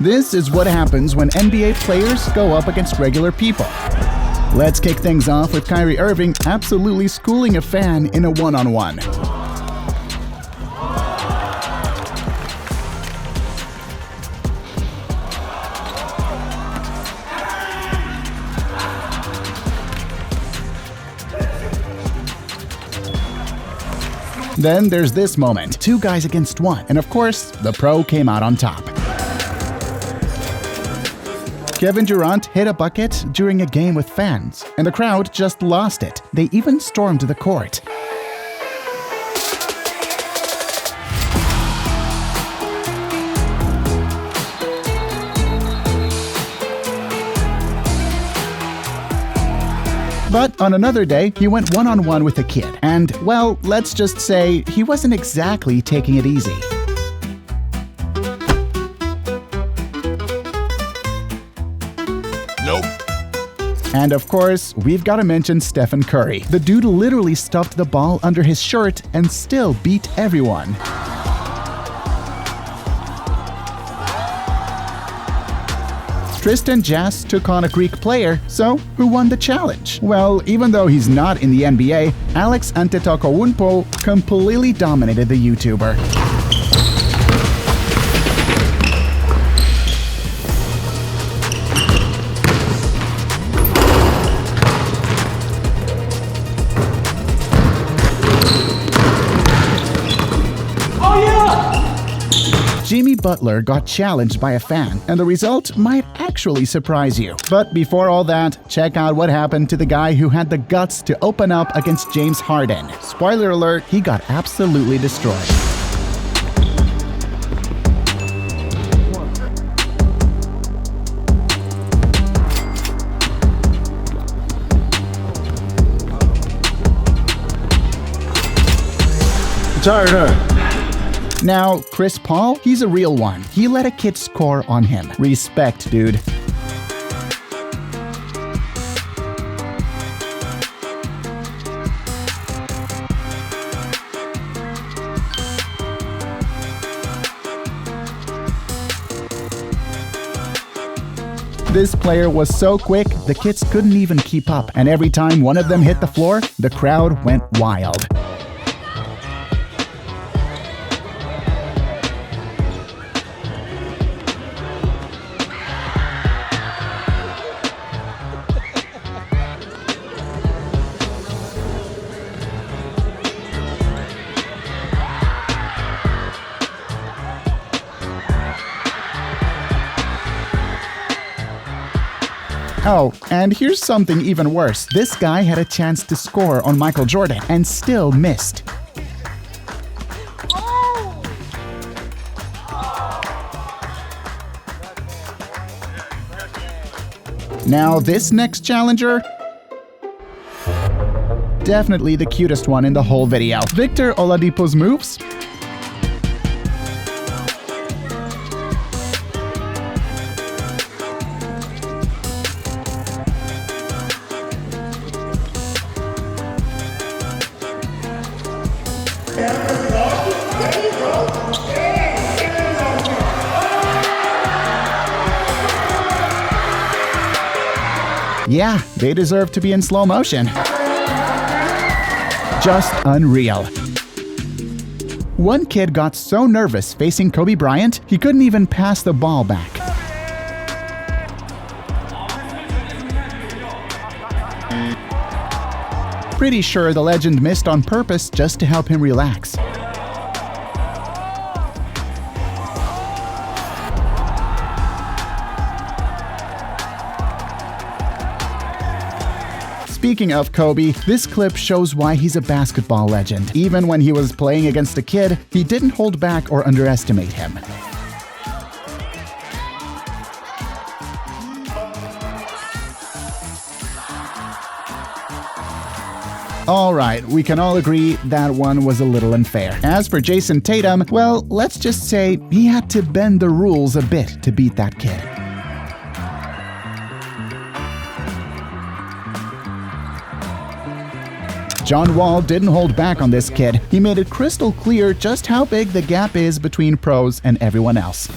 This is what happens when NBA players go up against regular people. Let's kick things off with Kyrie Irving absolutely schooling a fan in a one-on-one. Then there's this moment, 2 guys against 1, and of course, the pro came out on top. Kevin Durant hit a bucket during a game with fans, and the crowd just lost it. They even stormed the court. But on another day, he went one-on-one with a kid, and, well, let's just say he wasn't exactly taking it easy. Nope. And of course, we've got to mention Stephen Curry. The dude literally stuffed the ball under his shirt and still beat everyone. Tristan Jass took on a Greek player, so who won the challenge? Well, even though he's not in the NBA, Alex Antetokounmpo completely dominated the YouTuber. Jimmy Butler got challenged by a fan, and the result might actually surprise you. But before all that, check out what happened to the guy who had the guts to open up against James Harden. Spoiler alert, he got absolutely destroyed. Tired, huh? Now, Chris Paul, he's a real one. He let a kid score on him. Respect, dude. This player was so quick, the kids couldn't even keep up, and every time one of them hit the floor, the crowd went wild. Oh, and here's something even worse. This guy had a chance to score on Michael Jordan and still missed. Now, this next challenger, definitely the cutest one in the whole video. Victor Oladipo's moves. Yeah, they deserve to be in slow motion. Just unreal. One kid got so nervous facing Kobe Bryant, he couldn't even pass the ball back. Pretty sure the legend missed on purpose just to help him relax. Speaking of Kobe, this clip shows why he's a basketball legend. Even when he was playing against a kid, he didn't hold back or underestimate him. Alright, we can all agree that one was a little unfair. As for Jason Tatum, well, let's just say he had to bend the rules a bit to beat that kid. John Wall didn't hold back on this kid. He made it crystal clear just how big the gap is between pros and everyone else.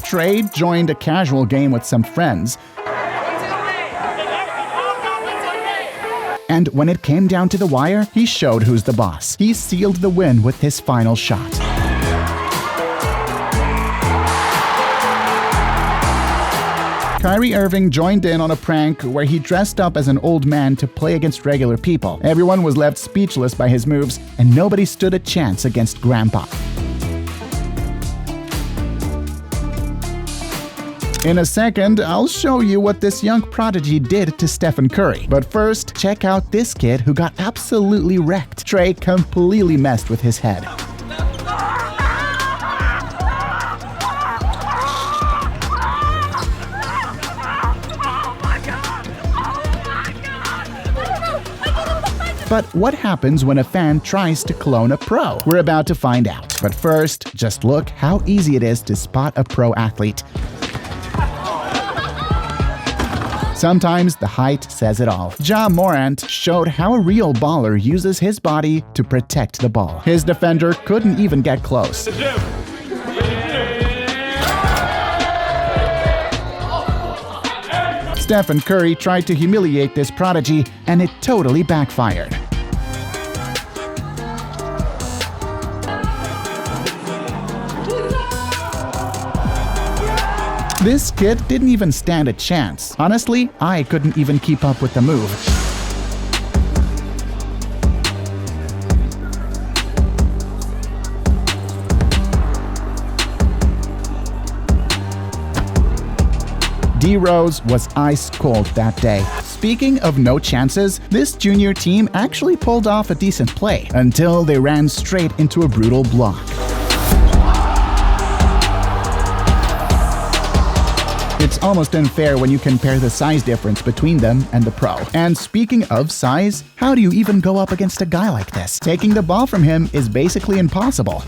Trey joined a casual game with some friends, and when it came down to the wire, he showed who's the boss. He sealed the win with his final shot. Kyrie Irving joined in on a prank where he dressed up as an old man to play against regular people. Everyone was left speechless by his moves, and nobody stood a chance against Grandpa. In a second, I'll show you what this young prodigy did to Stephen Curry. But first, check out this kid who got absolutely wrecked. Trey completely messed with his head. But what happens when a fan tries to clone a pro? We're about to find out. But first, just look how easy it is to spot a pro athlete. Sometimes the height says it all. Ja Morant showed how a real baller uses his body to protect the ball. His defender couldn't even get close. Stephen Curry tried to humiliate this prodigy, and it totally backfired. This kid didn't even stand a chance. Honestly, I couldn't even keep up with the move. D-Rose was ice cold that day. Speaking of no chances, this junior team actually pulled off a decent play until they ran straight into a brutal block. It's almost unfair when you compare the size difference between them and the pro. And speaking of size, how do you even go up against a guy like this? Taking the ball from him is basically impossible.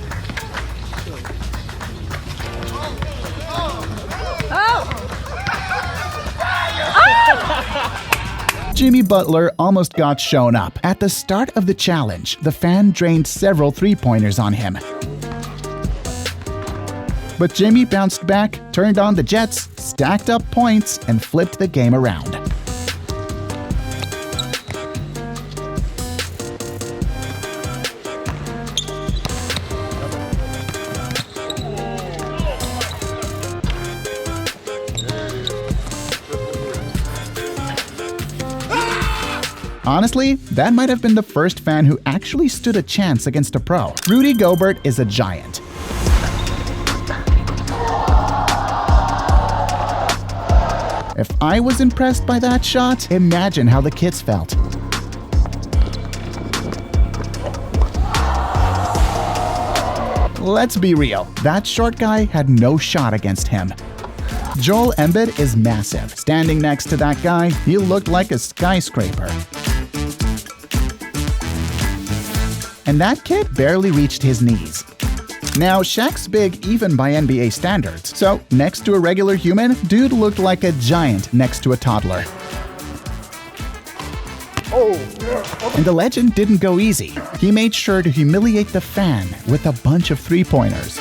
Jimmy Butler almost got shown up. At the start of the challenge, the fan drained several three-pointers on him. But Jimmy bounced back, turned on the Jets, stacked up points, and flipped the game around. Honestly, that might have been the first fan who actually stood a chance against a pro. Rudy Gobert is a giant. If I was impressed by that shot, imagine how the kids felt. Let's be real, that short guy had no shot against him. Joel Embiid is massive. Standing next to that guy, he looked like a skyscraper. And that kid barely reached his knees. Now, Shaq's big even by NBA standards, so next to a regular human, dude looked like a giant next to a toddler. And the legend didn't go easy. He made sure to humiliate the fan with a bunch of three-pointers.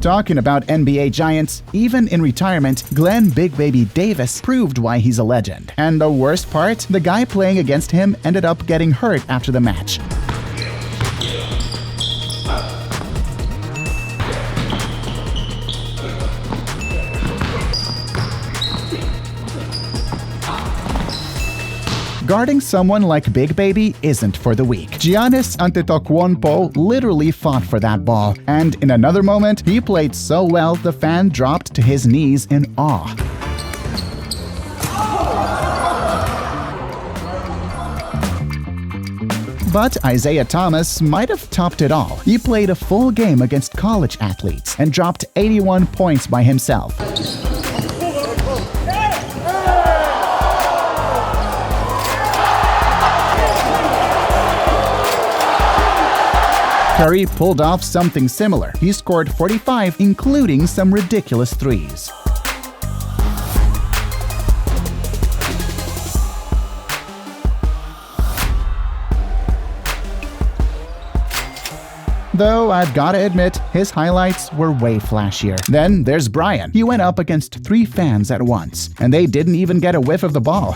Talking about NBA giants, even in retirement, Glenn Big Baby Davis proved why he's a legend. And the worst part, the guy playing against him ended up getting hurt after the match. Guarding someone like Big Baby isn't for the weak. Giannis Antetokounmpo literally fought for that ball, and in another moment, he played so well the fan dropped to his knees in awe. But Isaiah Thomas might have topped it all. He played a full game against college athletes and dropped 81 points by himself. Curry pulled off something similar. He scored 45, including some ridiculous threes. Though I've gotta admit, his highlights were way flashier. Then there's Bryant. He went up against 3 fans at once, and they didn't even get a whiff of the ball.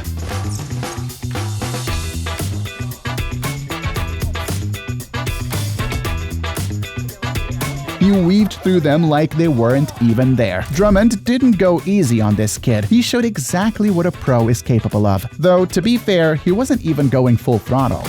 He weaved through them like they weren't even there. Drummond didn't go easy on this kid. He showed exactly what a pro is capable of. Though, to be fair, he wasn't even going full throttle.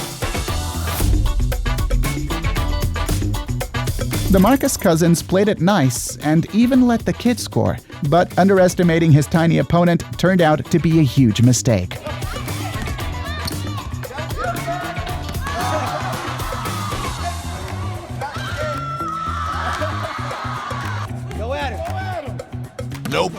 DeMarcus Cousins played it nice and even let the kid score, but underestimating his tiny opponent turned out to be a huge mistake. Go at him. Nope.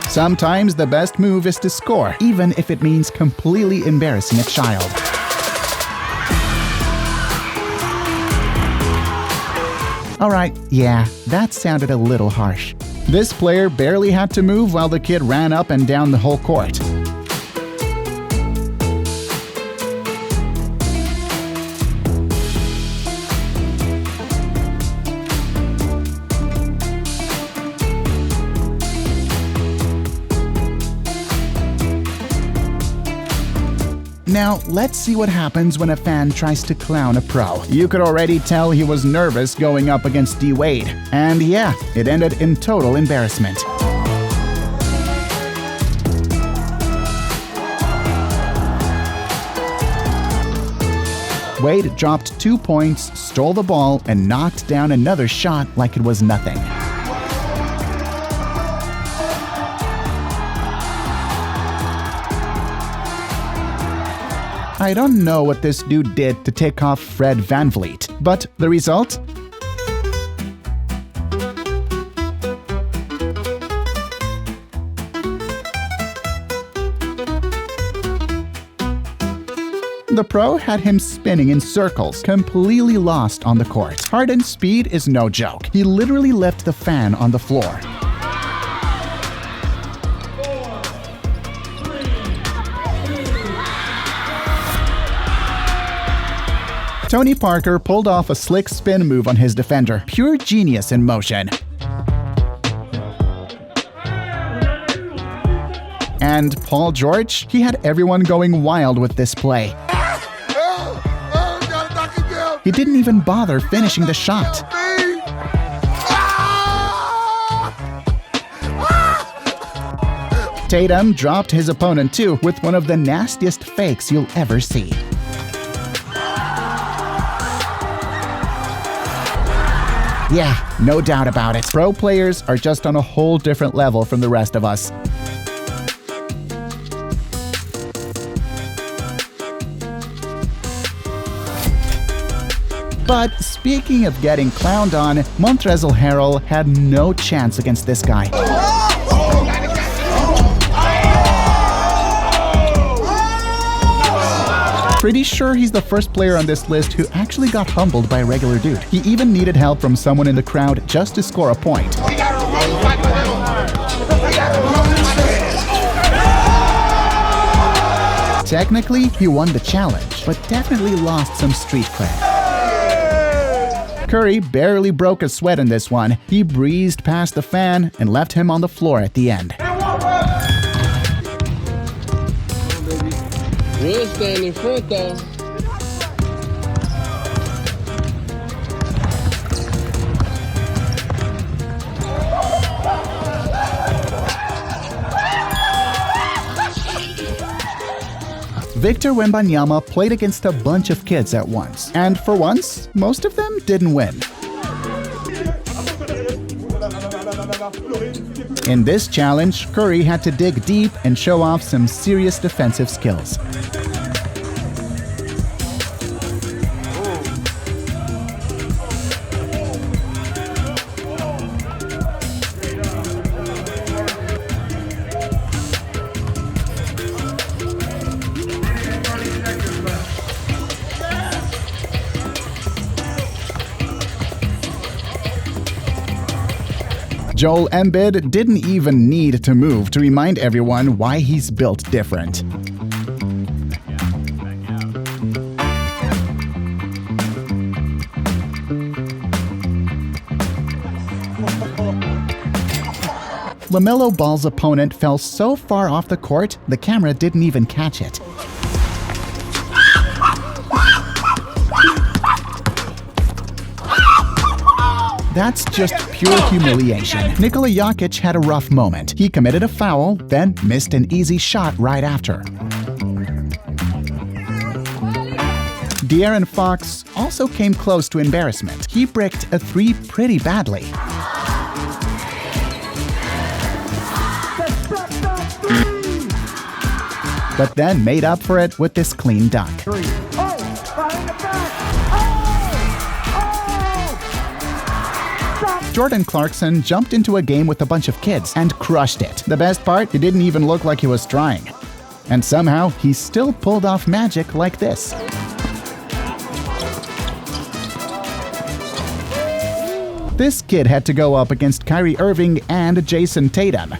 Sometimes the best move is to score, even if it means completely embarrassing a child. Alright, yeah, that sounded a little harsh. This player barely had to move while the kid ran up and down the whole court. Now, let's see what happens when a fan tries to clown a pro. You could already tell he was nervous going up against D-Wade. And yeah, it ended in total embarrassment. Wade dropped 2 points, stole the ball, and knocked down another shot like it was nothing. I don't know what this dude did to take off Fred VanVleet, but the result? The pro had him spinning in circles, completely lost on the court. Harden's speed is no joke. He literally left the fan on the floor. Tony Parker pulled off a slick spin move on his defender. Pure genius in motion. And Paul George, he had everyone going wild with this play. He didn't even bother finishing the shot. Tatum dropped his opponent too with one of the nastiest fakes you'll ever see. Yeah, no doubt about it. Pro players are just on a whole different level from the rest of us. But speaking of getting clowned on, Montrezl Harrell had no chance against this guy. Pretty sure he's the first player on this list who actually got humbled by a regular dude. He even needed help from someone in the crowd just to score a point. Technically, he won the challenge, but definitely lost some street cred. Curry barely broke a sweat in this one. He breezed past the fan and left him on the floor at the end. We'll stand in front though. Victor Wembanyama played against a bunch of kids at once, and for once, most of them didn't win. In this challenge, Curry had to dig deep and show off some serious defensive skills. Joel Embiid didn't even need to move to remind everyone why he's built different. LaMelo Ball's opponent fell so far off the court, the camera didn't even catch it. That's just pure humiliation. Nikola Jokic had a rough moment. He committed a foul, then missed an easy shot right after. De'Aaron Fox also came close to embarrassment. He bricked a three pretty badly. But then made up for it with this clean dunk. Jordan Clarkson jumped into a game with a bunch of kids and crushed it. The best part, it didn't even look like he was trying. And somehow, he still pulled off magic like this. This kid had to go up against Kyrie Irving and Jason Tatum.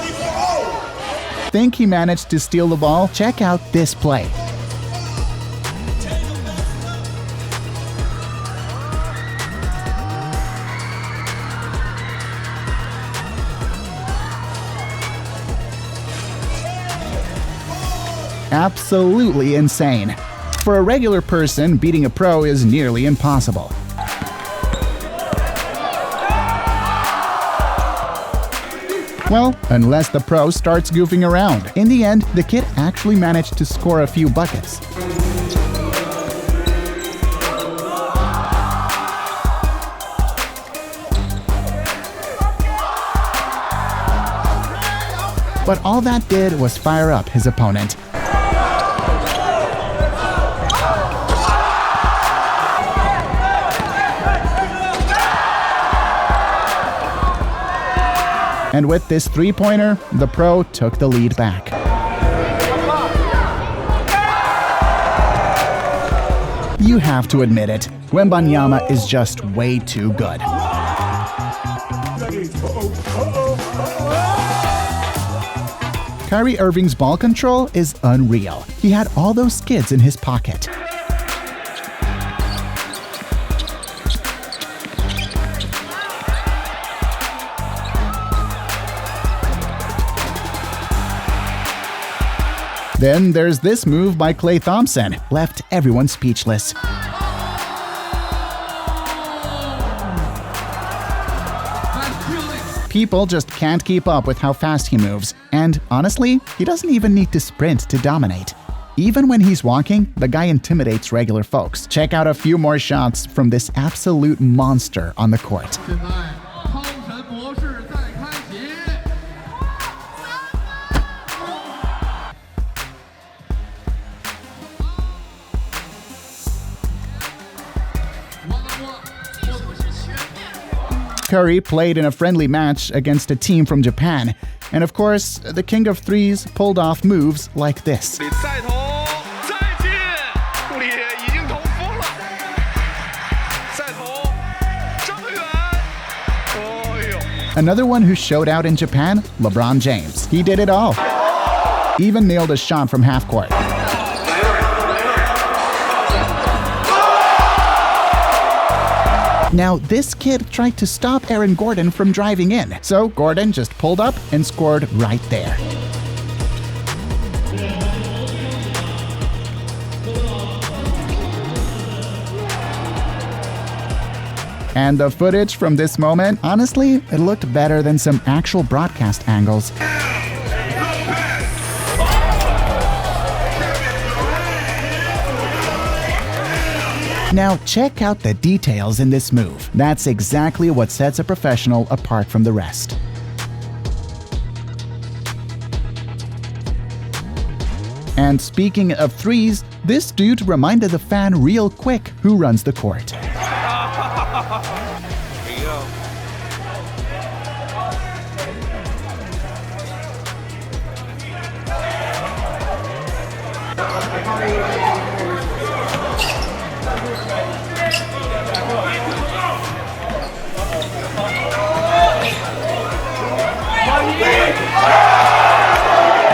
Think he managed to steal the ball? Check out this play. Absolutely insane. For a regular person, beating a pro is nearly impossible. Well, unless the pro starts goofing around. In the end, the kid actually managed to score a few buckets. But all that did was fire up his opponent. And with this three-pointer, the pro took the lead back. You have to admit it, Wembanyama is just way too good. Kyrie Irving's ball control is unreal. He had all those kids in his pocket. Then there's this move by Klay Thompson, left everyone speechless. People just can't keep up with how fast he moves, and honestly, he doesn't even need to sprint to dominate. Even when he's walking, the guy intimidates regular folks. Check out a few more shots from this absolute monster on the court. Curry played in a friendly match against a team from Japan, and of course, the king of threes pulled off moves like this. Another one who showed out in Japan, LeBron James. He did it all. Even nailed a shot from half court. Now, this kid tried to stop Aaron Gordon from driving in, so Gordon just pulled up and scored right there. And the footage from this moment, honestly, it looked better than some actual broadcast angles. Now, check out the details in this move. That's exactly what sets a professional apart from the rest. And speaking of threes, this dude reminded the fan real quick who runs the court.